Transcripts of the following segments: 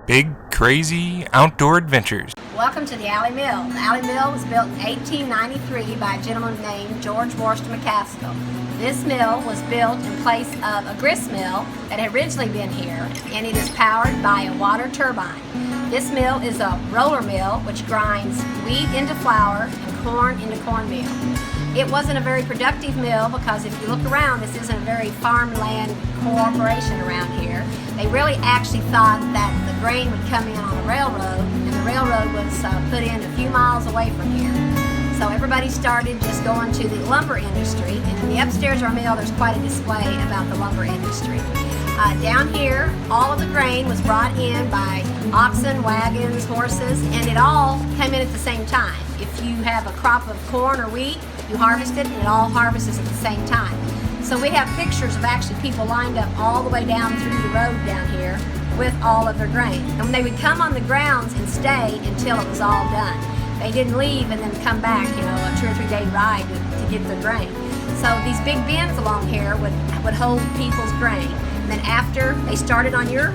Big, crazy outdoor adventures. Welcome to the Alley Mill. The Alley Mill was built in 1893 by a gentleman named George Worcester McCaskill. This mill was built in place of a grist mill that had originally been here, and it is powered by a water turbine. This mill is a roller mill which grinds wheat into flour and corn into cornmeal. It wasn't a very productive mill because if you look around, this isn't a very farmland cooperation around here. They really actually thought that the grain would come in on the railroad, and the railroad was put in a few miles away from here. So everybody started just going to the lumber industry, and in the upstairs of our mill there's quite a display about the lumber industry. Down here, all of the grain was brought in by oxen, wagons, horses, and it all came in at the same time. If you have a crop of corn or wheat, you harvest it, and it all harvests at the same time. So we have pictures of actually people lined up all the way down through the road down here with all of their grain. And they would come on the grounds and stay until it was all done. They didn't leave and then come back, a 2 or 3 day ride to get their grain. So these big bins along here would hold people's grain. And then after they started on your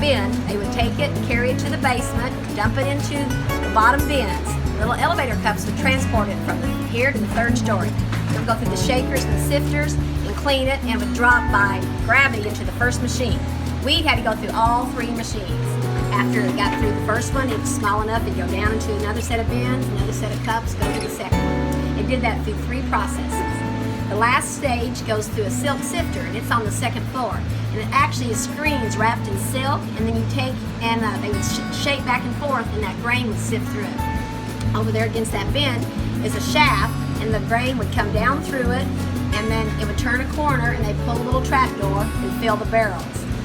bin, they would take it and carry it to the basement, dump it into the bottom bins. Little elevator cups would transport it from here to the 3rd story. It would go through the shakers and the sifters and clean it, and would drop by gravity into the first machine. We had to go through all 3 machines. After it got through the first one, it was small enough, it'd go down into another set of bins, another set of cups, go to the second one. It did that through 3 processes. The last stage goes through a silk sifter, and it's on the 2nd floor. And it actually is screens wrapped in silk, and then you take and they would shake back and forth, and that grain would sift through it. Over there against that bin is a shaft, and the grain would come down through it, and then it would turn a corner, and they'd pull a little trap door and fill the barrels.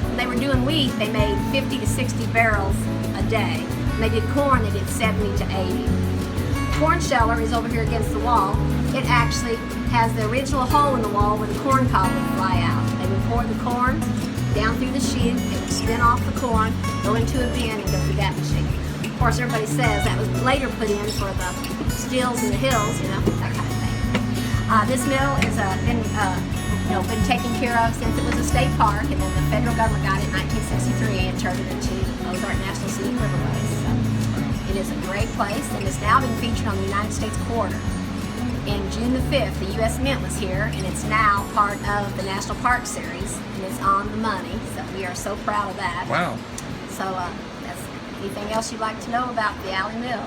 When they were doing wheat, they made 50 to 60 barrels a day. When they did corn, they did 70 to 80. Corn sheller is over here against the wall. It actually has the original hole in the wall where the corn cob would fly out. They would pour the corn down through the chute, it would spin off the corn, go into a bin, and go through that machine. Of course, everybody says that was later put in for the stills and the hills, that kind of thing. This mill has been taken care of since it was a state park, and then the federal government got it in 1963 and turned it into Ozark National Scenic Riverways. So it is a great place, and it's now been featured on the United States Quarter. In June the 5th, the U.S. Mint was here, and it's now part of the National Park Series, and it's on the money, so we are so proud of that. Wow. So that's anything else you'd like to know about the Alley Mill?